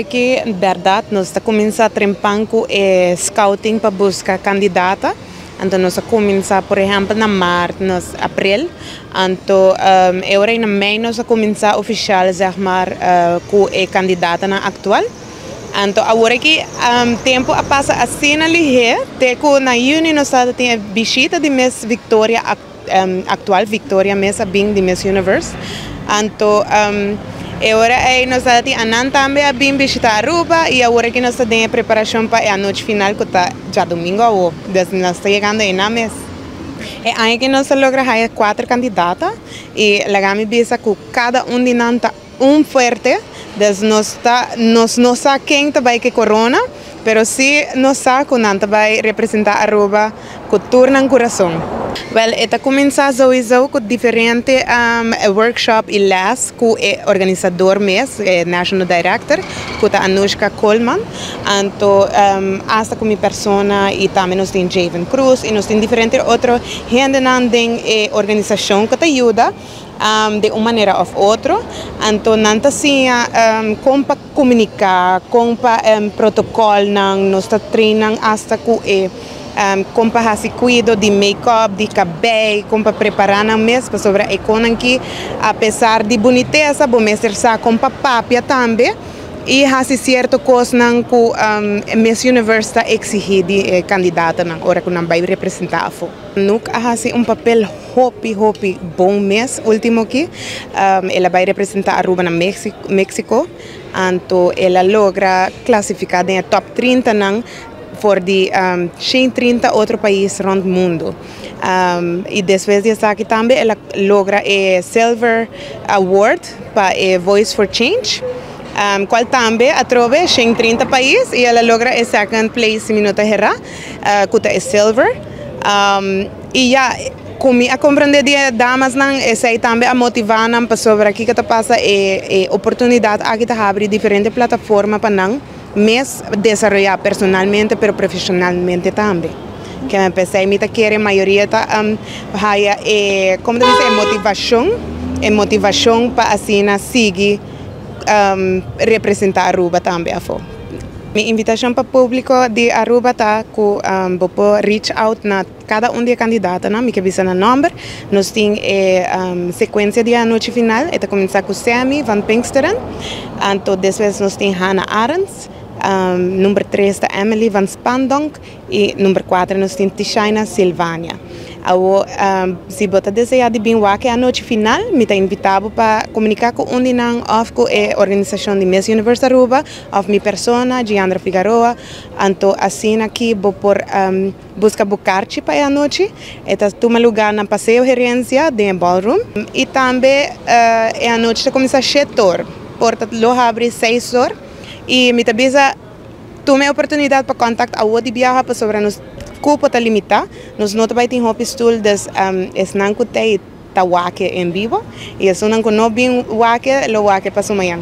Que, verdade, nós está começando a trampar com scouting para buscar candidata. Então, nós começar, por exemplo, na março, abril. Então, agora em maio, nós começar oficial, zeg maar, com a candidata na atual. Então, agora que tempo passa assim na ligeira, até que na junho nós tem a visita de Miss Victoria atual, Victoria Mesa, bem de Miss Universe. Então, agora nós temos também a bem visitar Aruba e agora que nós temos a preparação para a noite final que está já domingo ou desde nós está chegando aí na mês. E aí que nós logramos 4 candidatas e logramos bisa com cada de nós forte. Dus nós não sabemos quem vai que corona, mas se nós sabemos que nós vai representar Aruba com turno no coração. Well, está começando sowieso com diferente workshop e les com o organizador mesmo, National Director, com a Anushka Coleman. Então, hasta com minha persona e também nós temos Javen Cruz e nós temos diferentes outros gente na organização que te ajuda de uma maneira ou outra. Então, não assim, como para comunicar, como para protocolo, nós treinamos hasta com como para se cuidar de make-up, de cabelo, como para preparar na mesa sobre a economia que, apesar de boniteza, vamos ser como para papia também. E há certas coisas que Miss Universe está exigindo de candidata na hora que não vai representar. Nunca há papel hopi bom mês último que ela vai representar Aruba na México. Então ela logra classificar em top 30 por de 130 outros países rond o mundo. E depois disso aqui também ela logra o Silver Award para Voice for Change. Qual também atrove 130 países e ela logra o second place minuto herra com o Silver. E já como a compreender de damas não essa também a motivar não para sobre aqui que passa oportunidade aqui de abrir diferentes plataformas para não mas desarrollar personalmente, pero profissionalmente também. Que me pensei, me quer a maioria tá como dizer motivação para assim seguir representar Aruba também. Minha invitação para o público de Aruba está com reach out na cada de candidatos, não? Me avisa no número. Nós temos sequência de noite final. Está começar com Sammy Van Pinksteren. Então depois nós temos Hannah Arends. Número 3 está Emily Van Spandonk e número 4 nós temos Tishaina Silvania. Se você deseja de bem a noite final, me está invitado para comunicar com de nós com a organização de Miss Universe Aruba, of minha persona, Giandra Figueroa. Então assim aqui vou por buscar bucarchi para a noite. Está toma lugar na passeio gerência de ballroom e também a noite está começar às 7 horas. Portanto, lo abre 6 horas. E me avisa, tome a oportunidade para contactar a outra viagem para sobre nos cupo está limitado. Nós não vai ter hobby stool das não que tem tá wake em vivo e isso não que não bem wake lo wake para amanhã.